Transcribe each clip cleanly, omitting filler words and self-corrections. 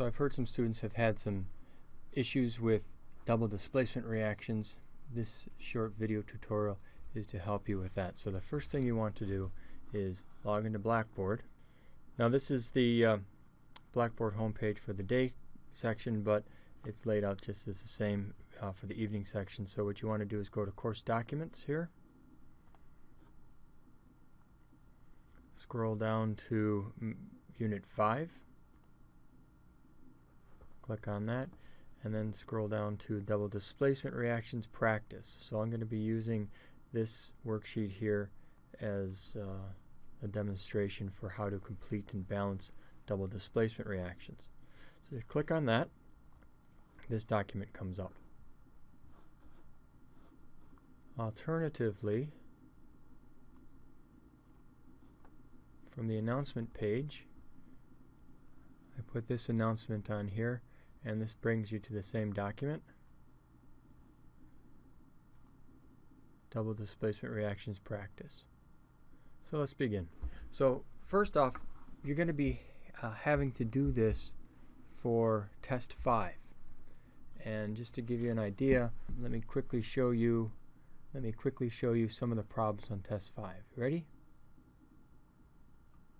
So I've heard some students have had some issues with double displacement reactions. This short video tutorial is to help you with that. So the first thing you want to do is log into Blackboard. Now this is the Blackboard homepage for the day section, but it's laid out just as the same for the evening section. So what you want to do is go to Course Documents here. Scroll down to Unit 5. Click on that, and then scroll down to Double Displacement Reactions Practice. So I'm going to be using this worksheet here as a demonstration for how to complete and balance double displacement reactions. So you click on that, this document comes up. Alternatively, from the announcement page, I put this announcement on here, and this brings you to the same document. Double Displacement Reactions Practice. So let's begin. So first off, you're going to be having to do this for test 5. And just to give you an idea, let me quickly show you some of the problems on test 5. Ready?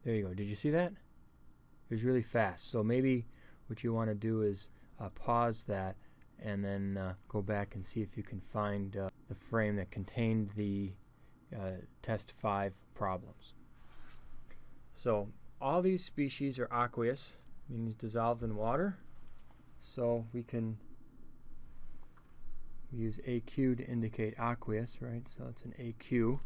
There you go. Did you see that? It was really fast. So maybe what you want to do is pause that and then go back and see if you can find the frame that contained the test 5 problems. So all these species are aqueous, meaning dissolved in water. So we can use AQ to indicate aqueous, right? So it's an AQ.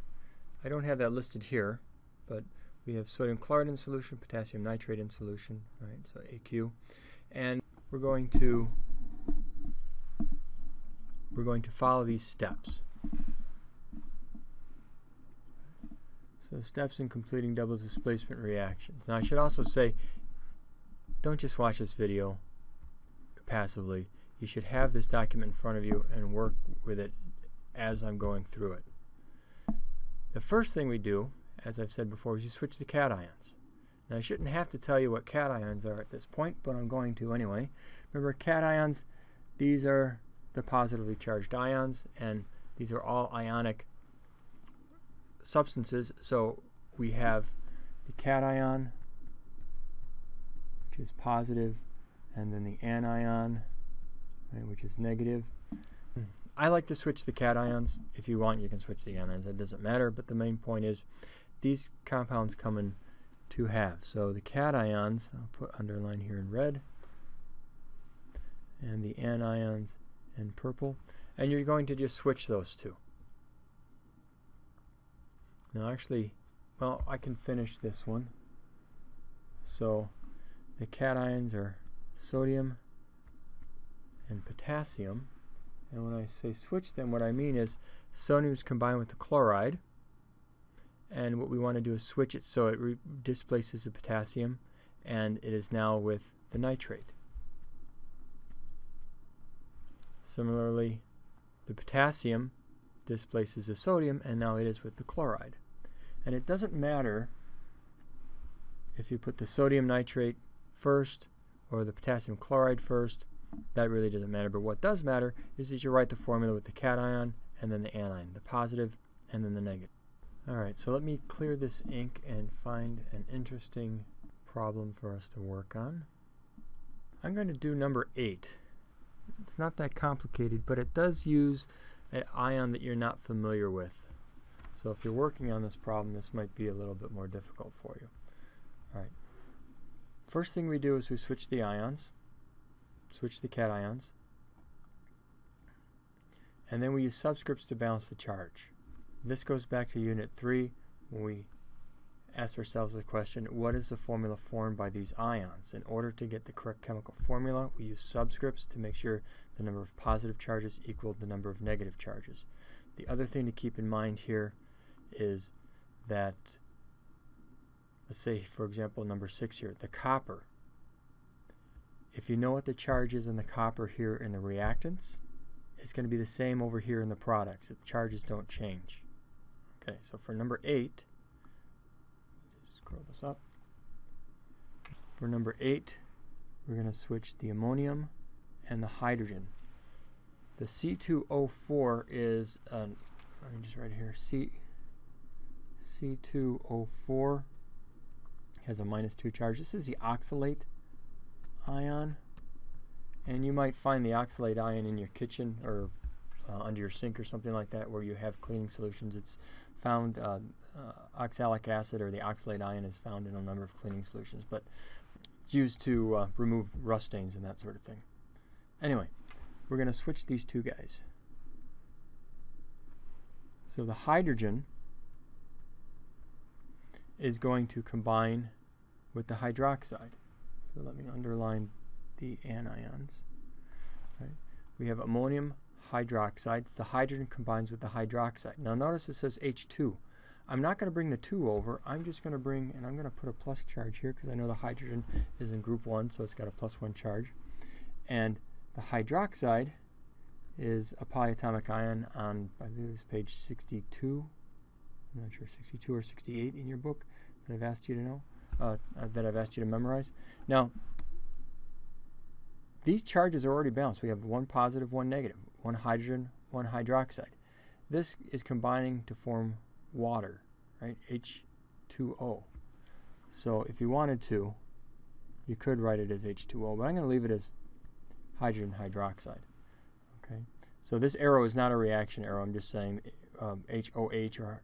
I don't have that listed here, but we have sodium chloride in solution, potassium nitrate in solution, right? So AQ. And we're going to follow these steps. So steps in completing double displacement reactions. Now I should also say, don't just watch this video passively. You should have this document in front of you and work with it as I'm going through it. The first thing we do, as I've said before, is you switch the cations. Now I shouldn't have to tell you what cations are at this point, but I'm going to anyway. Remember, cations, these are the positively charged ions, and these are all ionic substances. So we have the cation, which is positive, and then the anion, right, which is negative. I like to switch the cations. If you want, you can switch the anions. That doesn't matter, but the main point is these compounds come in two halves. So the cations, I'll put underline here in red, and the anions in purple. And you're going to just switch those two. Now actually, well, I can finish this one. So the cations are sodium and potassium. And when I say switch them, what I mean is sodium is combined with the chloride. And what we want to do is switch it so it displaces the potassium, and it is now with the nitrate. Similarly, the potassium displaces the sodium, and now it is with the chloride. And it doesn't matter if you put the sodium nitrate first or the potassium chloride first. That really doesn't matter. But what does matter is that you write the formula with the cation and then the anion, the positive and then the negative. Alright, so let me clear this ink and find an interesting problem for us to work on. I'm going to do number 8. It's not that complicated, but it does use an ion that you're not familiar with. So if you're working on this problem, this might be a little bit more difficult for you. Alright, first thing we do is we switch the ions, switch the cations, and then we use subscripts to balance the charge. This goes back to Unit 3 when we ask ourselves the question, what is the formula formed by these ions? In order to get the correct chemical formula, we use subscripts to make sure the number of positive charges equal the number of negative charges. The other thing to keep in mind here is that, let's say, for example, number 6 here, the copper. If you know what the charge is in the copper here in the reactants, it's going to be the same over here in the products. The charges don't change. Okay, so for number 8, just scroll this up. For number 8, we're going to switch the ammonium and the hydrogen. The C2O4 is, let me just write here, C2O4 has a -2 charge. This is the oxalate ion, and you might find the oxalate ion in your kitchen or under your sink or something like that where you have cleaning solutions. It's found, oxalic acid or the oxalate ion is found in a number of cleaning solutions, but it's used to remove rust stains and that sort of thing. Anyway, we're going to switch these two guys. So the hydrogen is going to combine with the hydroxide. So let me underline the anions. Right. We have ammonium hydroxide. The hydrogen combines with the hydroxide. Now notice it says H2. I'm not going to bring the 2 over. I'm just going to bring, and I'm going to put a plus charge here because I know the hydrogen is in group 1, so it's got a +1 charge. And the hydroxide is a polyatomic ion on, I believe it's page 62. I'm not sure, 62 or 68 in your book that I've asked you to know, that I've asked you to memorize. Now, these charges are already balanced. We have 1 positive, 1 negative, 1 hydrogen, 1 hydroxide. This is combining to form water, right? H2O. So if you wanted to, you could write it as H2O, but I'm going to leave it as hydrogen hydroxide. Okay. So this arrow is not a reaction arrow. I'm just saying HOH or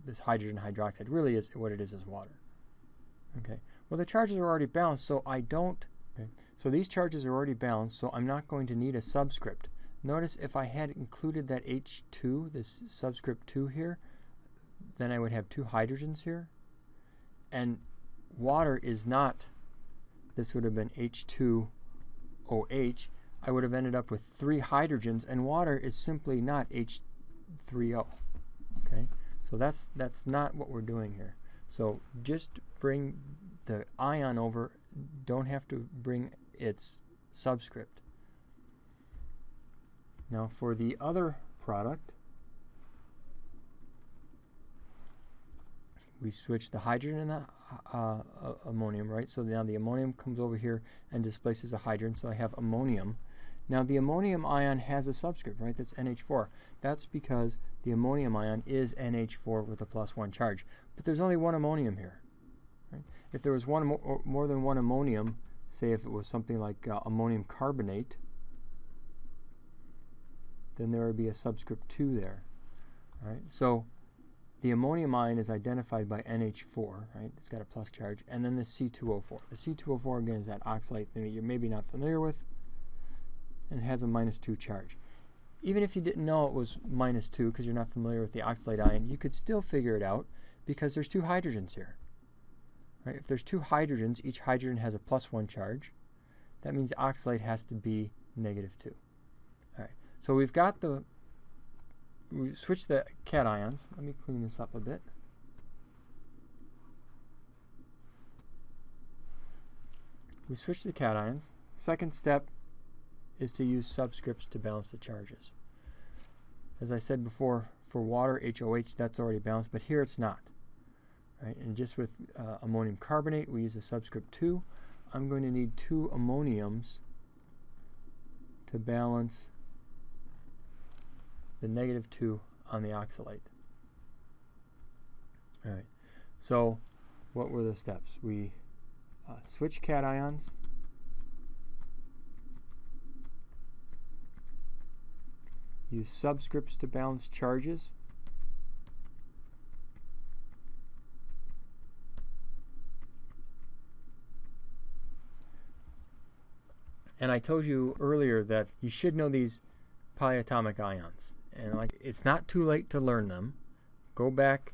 this hydrogen hydroxide really is what it is water. Okay. Well, the charges are already balanced, so I don't. Okay. So these charges are already balanced, so I'm not going to need a subscript. Notice if I had included that H2, this subscript 2 here, then I would have 2 hydrogens here. And water is not, this would have been H2OH. I would have ended up with 3 hydrogens, and water is simply not H3O. Okay? So that's not what we're doing here. So just bring the ion over, don't have to bring its subscript. Now for the other product, we switch the hydrogen and the ammonium, right? So now the ammonium comes over here and displaces a hydrogen, so I have ammonium. Now the ammonium ion has a subscript, right? That's NH4. That's because the ammonium ion is NH4 with a +1 charge. But there's only 1 ammonium here. Right? If there was more than 1 ammonium, say if it was something like ammonium carbonate, then there would be a subscript 2 there. Right? So the ammonium ion is identified by NH4, right? It's got a plus charge, and then the C2O4. The C2O4 again is that oxalate thing that you're maybe not familiar with, and it has a -2 charge. Even if you didn't know it was -2 because you're not familiar with the oxalate ion, you could still figure it out because there's 2 hydrogens here. Right? If there's 2 hydrogens, each hydrogen has a +1 charge. That means the oxalate has to be -2. All right. So we've got we switched the cations. Let me clean this up a bit. We switched the cations. Second step is to use subscripts to balance the charges. As I said before, for water, HOH, that's already balanced, but here it's not. Right? And just with ammonium carbonate, we use a subscript 2. I'm going to need 2 ammoniums to balance the -2 on the oxalate. All right. So what were the steps? We switch cations. Use subscripts to balance charges. And I told you earlier that you should know these polyatomic ions. And it's not too late to learn them. Go back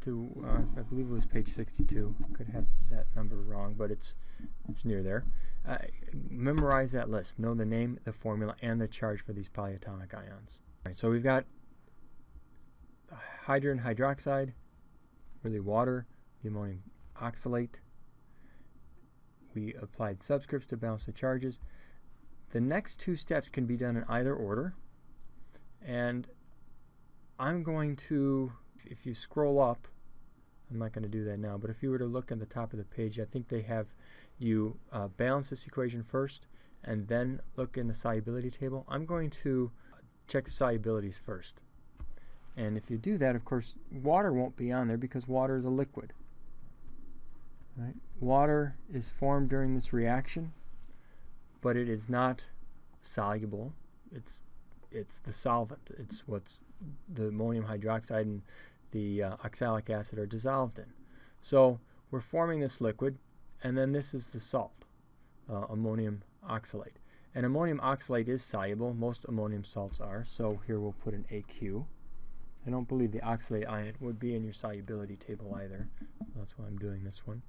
to, I believe it was page 62. I could have that number wrong, but it's near there. Memorize that list. Know the name, the formula, and the charge for these polyatomic ions. All right, so we've got hydrogen hydroxide, really water, the ammonium oxalate. We applied subscripts to balance the charges. The next 2 steps can be done in either order. And I'm going to, if you scroll up I'm not going to do that now, but if you were to look at the top of the page, I think they have you balance this equation first and then look in the solubility table. I'm going to check the solubilities first. And if you do that, of course, water won't be on there because water is a liquid. Right? Water is formed during this reaction, but it is not soluble. It's the solvent. It's what's the ammonium hydroxide and the oxalic acid are dissolved in. So we're forming this liquid, and then this is the salt, ammonium oxalate. And ammonium oxalate is soluble. Most ammonium salts are. So here we'll put an AQ. I don't believe the oxalate ion would be in your solubility table either. That's why I'm doing this one.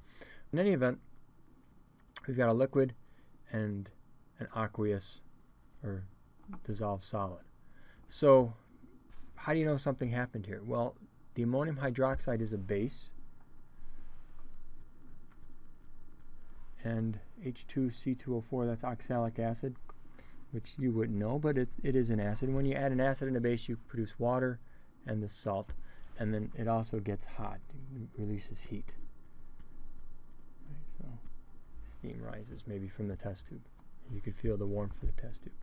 In any event, we've got a liquid and an aqueous or dissolved solid. So how do you know something happened here? Well, the ammonium hydroxide is a base, and H2C2O4, that's oxalic acid, which you wouldn't know, but it is an acid. When you add an acid and a base, you produce water and the salt, and then it also gets hot, it releases heat. Right, so steam rises maybe from the test tube. You could feel the warmth of the test tube.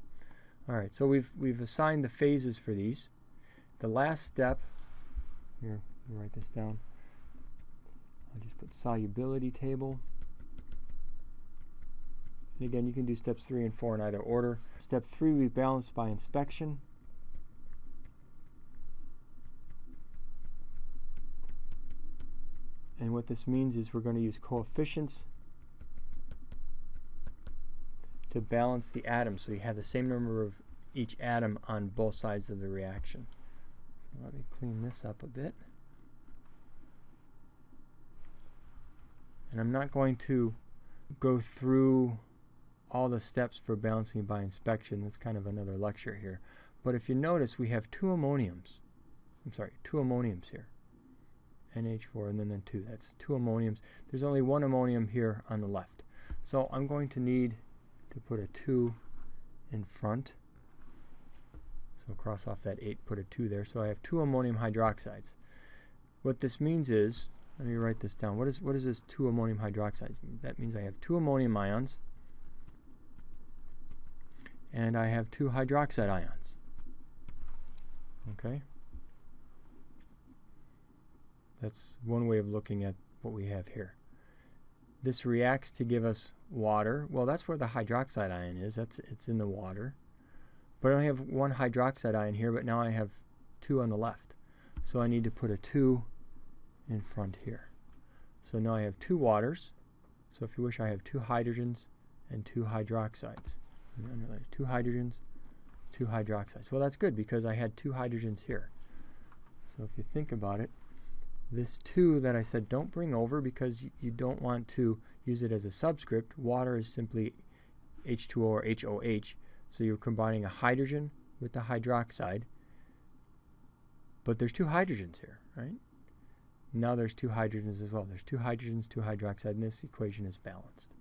All right, so we've assigned the phases for these. The last step, here, let me write this down. I'll just put solubility table. And again, you can do steps 3 and 4 in either order. Step 3, we balance by inspection. And what this means is we're going to use coefficients to balance the atoms, so you have the same number of each atom on both sides of the reaction. So let me clean this up a bit. And I'm not going to go through all the steps for balancing by inspection. That's kind of another lecture here. But if you notice, we have two ammoniums here. NH4 and then 2. That's 2 ammoniums. There's only 1 ammonium here on the left. So I'm going to need to put a 2 in front. So cross off that 8, put a 2 there. So I have 2 ammonium hydroxides. What this means is, let me write this down. What is this 2 ammonium hydroxides mean? That means I have 2 ammonium ions and I have 2 hydroxide ions. Okay? That's one way of looking at what we have here. This reacts to give us water. Well, that's where the hydroxide ion is. It's in the water. But I only have 1 hydroxide ion here, but now I have 2 on the left. So I need to put a 2 in front here. So now I have 2 waters. So if you wish, I have 2 hydrogens and 2 hydroxides. 2 hydrogens, 2 hydroxides. Well, that's good because I had 2 hydrogens here. So if you think about it, this 2 that I said don't bring over because you don't want to use it as a subscript. Water is simply H2O or HOH. So you're combining a hydrogen with the hydroxide. But there's 2 hydrogens here, right? Now there's 2 hydrogens as well. There's 2 hydrogens, 2 hydroxide, and this equation is balanced.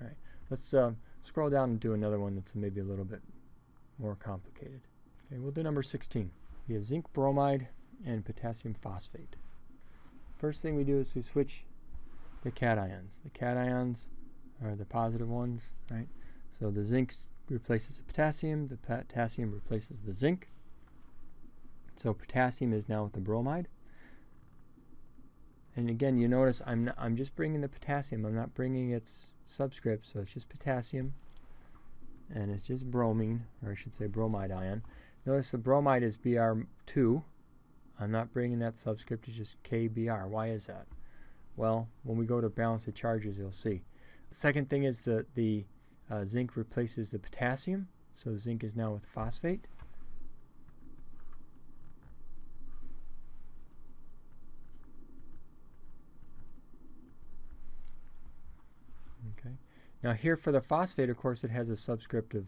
All right, let's scroll down and do another one that's maybe a little bit more complicated. Okay, we'll do number 16. We have zinc bromide and potassium phosphate. First thing we do is we switch the cations. The cations are the positive ones, right? So the zinc replaces the potassium replaces the zinc. So potassium is now with the bromide. And again, you notice I'm just bringing the potassium. I'm not bringing its subscript, so it's just potassium. And it's just bromine, or I should say bromide ion. Notice the bromide is Br2. I'm not bringing that subscript, it's just KBr. Why is that? Well, when we go to balance the charges, you'll see. The second thing is the zinc replaces the potassium, so the zinc is now with phosphate. Okay. Now here for the phosphate, of course, it has a subscript of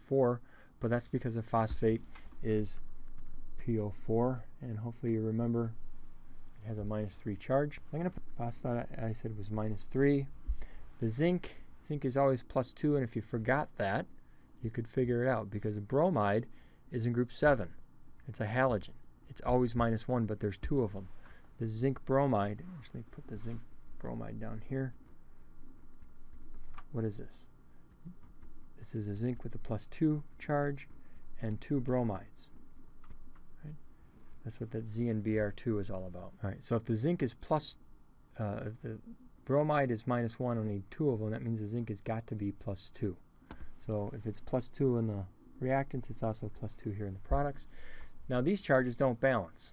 4, but that's because the phosphate is PO4, and hopefully you remember it has a -3 charge. I'm going to put phosphate, I said was -3. The zinc is always +2, and if you forgot that, you could figure it out because bromide is in group 7. It's a halogen. It's always -1, but there's 2 of them. the zinc bromide, actually put the zinc bromide down here. What is this? This is a zinc with a +2 charge and 2 bromides. Right? That's what that ZnBr2 is all about. All right, so if the zinc is if the bromide is -1, I need 2 of them, that means the zinc has got to be +2. So if it's +2 in the reactants, it's also +2 here in the products. Now these charges don't balance.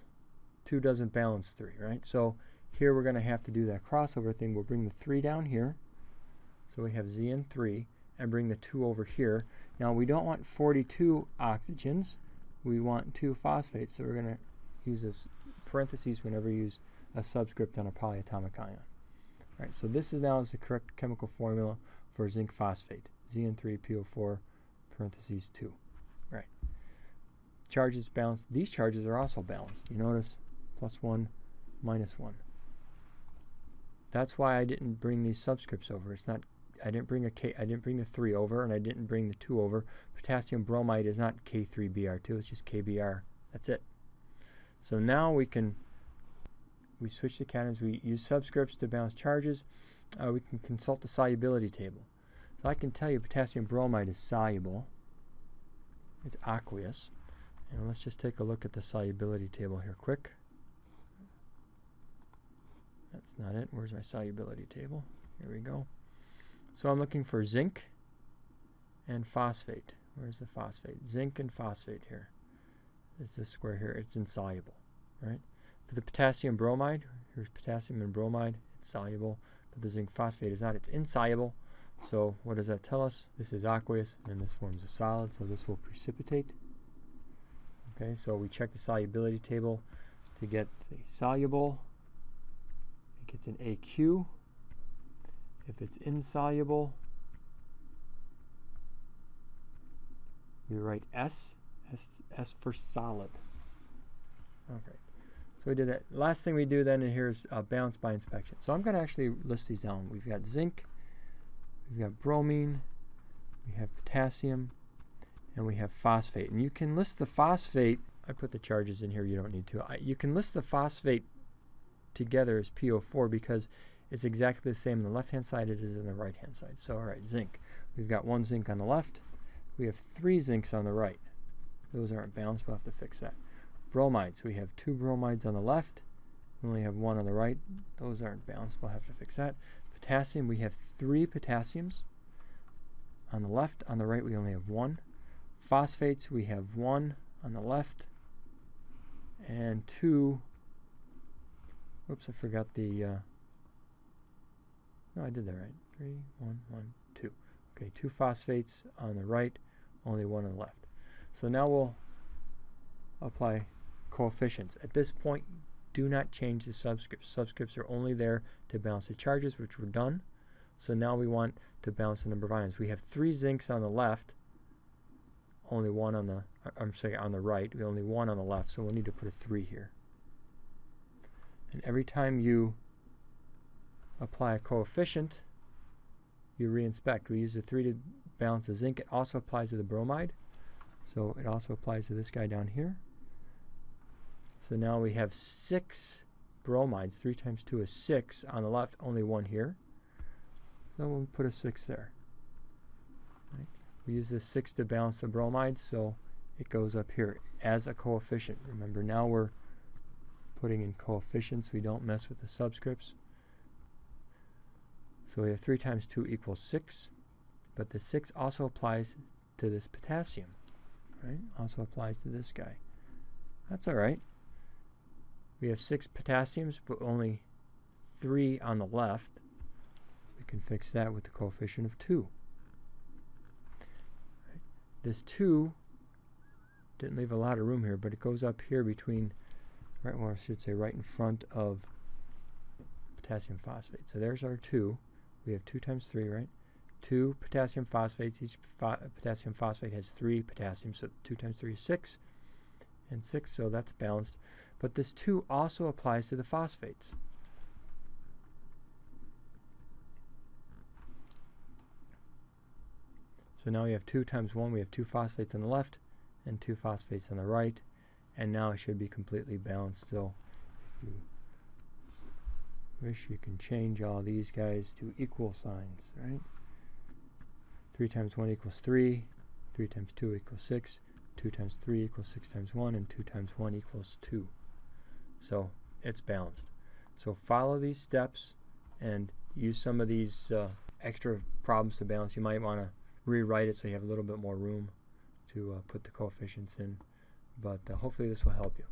2 doesn't balance 3, right? So here we're going to have to do that crossover thing. We'll bring the 3 down here. So we have Zn3 and bring the 2 over here. Now we don't want 42 oxygens. We want 2 phosphates. So we're going to use this parentheses whenever you use a subscript on a polyatomic ion. All right, so this is now the correct chemical formula for zinc phosphate. Zn3PO4 parentheses 2. Right. Charges balanced. These charges are also balanced. You notice +1, -1. That's why I didn't bring these subscripts over. It's not. I didn't bring the 3 over, and I didn't bring the 2 over. Potassium bromide is not K3Br2. It's just KBr. That's it. So now we switch the cations. We use subscripts to balance charges. We can consult the solubility table. So I can tell you potassium bromide is soluble. It's aqueous. And let's just take a look at the solubility table here quick. That's not it. Where's my solubility table? Here we go. So I'm looking for zinc and phosphate. Where's the phosphate? Zinc and phosphate here. It's this square here. It's insoluble, right? For the potassium bromide, here's potassium and bromide. It's soluble. But the zinc phosphate is not. It's insoluble. So what does that tell us? This is aqueous, and this forms a solid, so this will precipitate. Okay, so we check the solubility table to get the soluble. It gets an AQ. If it's insoluble, we write S for solid. Okay, so we did that. Last thing we do then here is balance by inspection. So I'm going to actually list these down. We've got zinc, we've got bromine, we have potassium, and we have phosphate. And you can list the phosphate. I put the charges in here. You don't need to. You can list the phosphate together as PO4 because it's exactly the same on the left-hand side as it is on the right-hand side. So, all right, zinc. We've got 1 zinc on the left. We have 3 zincs on the right. Those aren't balanced. We'll have to fix that. Bromides. We have 2 bromides on the left. We only have 1 on the right. Those aren't balanced. We'll have to fix that. Potassium. We have 3 potassiums on the left. On the right, we only have 1. Phosphates. We have 1 on the left and 2. Whoops, I forgot the. No, I did that right. 3, 1, 1, 2. Okay, 2 phosphates on the right, only 1 on the left. So now we'll apply coefficients. At this point, do not change the subscripts. Subscripts are only there to balance the charges, which were done. So now we want to balance the number of ions. We have 3 zincs on the left, only 1 on the, on the right. We only 1 on the left, so we'll need to put a 3 here. And every time you apply a coefficient, you reinspect. We use the 3 to balance the zinc. It also applies to the bromide. So it also applies to this guy down here. So now we have 6 bromides. 3 times 2 is 6 on the left, only 1 here. So we'll put a 6 there. Right. We use this 6 to balance the bromide, so it goes up here as a coefficient. Remember, now we're putting in coefficients. We don't mess with the subscripts. So we have 3 times 2 equals 6, but the 6 also applies to this potassium, right? Also applies to this guy. That's all right. We have 6 potassiums, but only 3 on the left. We can fix that with the coefficient of 2. Right. This 2 didn't leave a lot of room here, but it goes up here between, right, well, I should say right in front of potassium phosphate. So there's our 2. We have 2 times 3, right? 2 potassium phosphates. Each potassium phosphate has 3 potassium, so 2 times 3 is 6. And 6, so that's balanced. But this 2 also applies to the phosphates. So now we have 2 times 1. We have 2 phosphates on the left and 2 phosphates on the right. And now it should be completely balanced. So if you Wish you can change all these guys to equal signs, right? 3 times 1 equals 3, 3 times 2 equals 6, 2 times 3 equals 6 times 1, and 2 times 1 equals 2. So it's balanced. So follow these steps and use some of these extra problems to balance. You might want to rewrite it so you have a little bit more room to put the coefficients in, but hopefully this will help you.